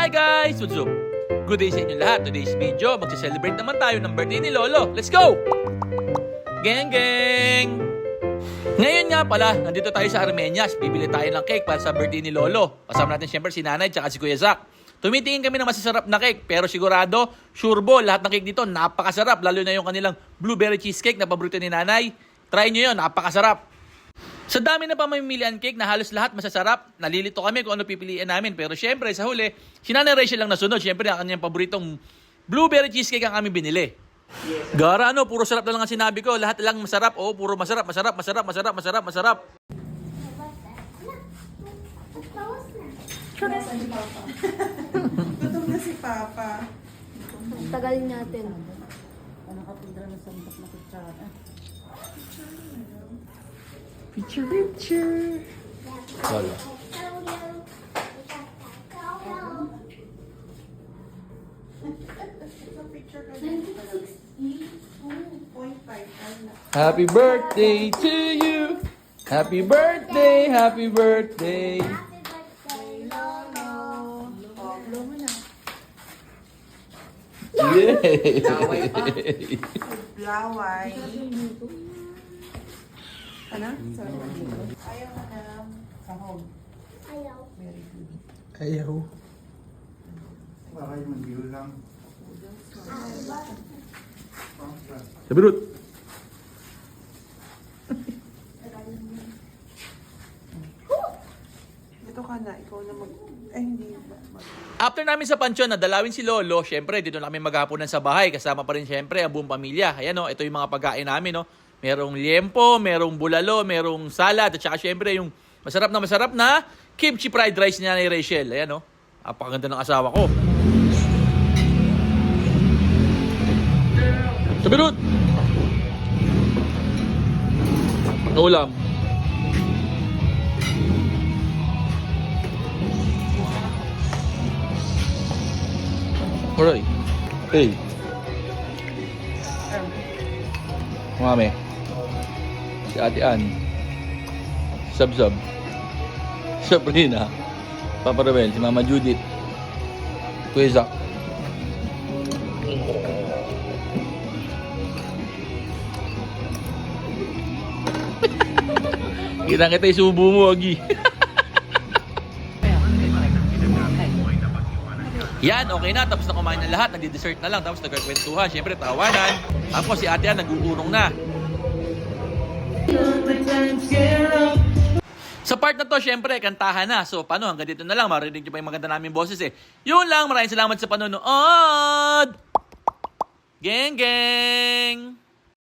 Hi guys! What's up? Good day sa inyo lahat. Today's video, magse-celebrate naman tayo ng birthday ni Lolo. Let's go! Gang gang! Ngayon nga pala, nandito tayo sa Armenias. Bibili tayo ng cake para sa birthday ni Lolo. Kasama natin siyempre si Nanay at si Kuya Zach. Tumitingin kami ng masasarap na cake, pero sigurado, sure ball, lahat ng cake dito napakasarap. Lalo na yung kanilang blueberry cheesecake na paborito ni Nanay. Try nyo yun, napakasarap. Sa dami na pamimilian cake na halos lahat masasarap, nalilito kami kung ano pipiliin namin. Pero syempre, sa huli, si Nanay Rachel lang nasunod. Syempre, ang kanyang paboritong blueberry cheesecake ang aming binili. Gara, puro sarap na lang ang sinabi ko. Lahat lang masarap. Oo, puro masarap. Gutom na si Papa. Tagalin natin. Picture. Lolo. Happy birthday to you. Happy birthday, happy birthday. Yay! Laway. Ano? Sorry. Ayaw na sahog. Ayaw. Very good. Ayaw. Bakit mag-view lang? Sabirut. Ito ka na. Ikaw na mag... hindi. After namin sa pansyon na dalawin si Lolo, syempre dito na kami maghapunan sa bahay. Kasama pa rin syempre ang buong pamilya. Ayan ito yung mga pagkain namin. Merong liempo, merong bulalo, merong salad. At saka syempre yung masarap na kimchi fried rice niya ni Rachel. Ayan napakaganda ng asawa ko. Sabirut! Ulam. Alright. Hey. Mami. Si Ate Ann. Sab-sab. Sabrina. Papa Rabel. Si Mama Judith. Kuya Zach. Kitang-kita yung subo mo, Agi. Yan, okay na. Tapos na kumain na lahat. Nagdi-dessert na lang. Tapos nagkakwentuhan. Siyempre, tawanan. Tapos si Ate Ann nag-uurong na. Sa part na to, siyempre, kantahan na. So, paano? Hanggang dito na lang. Marinig nyo pa yung maganda namin boses Yun lang. Maraming salamat sa panonood. Gang, gang!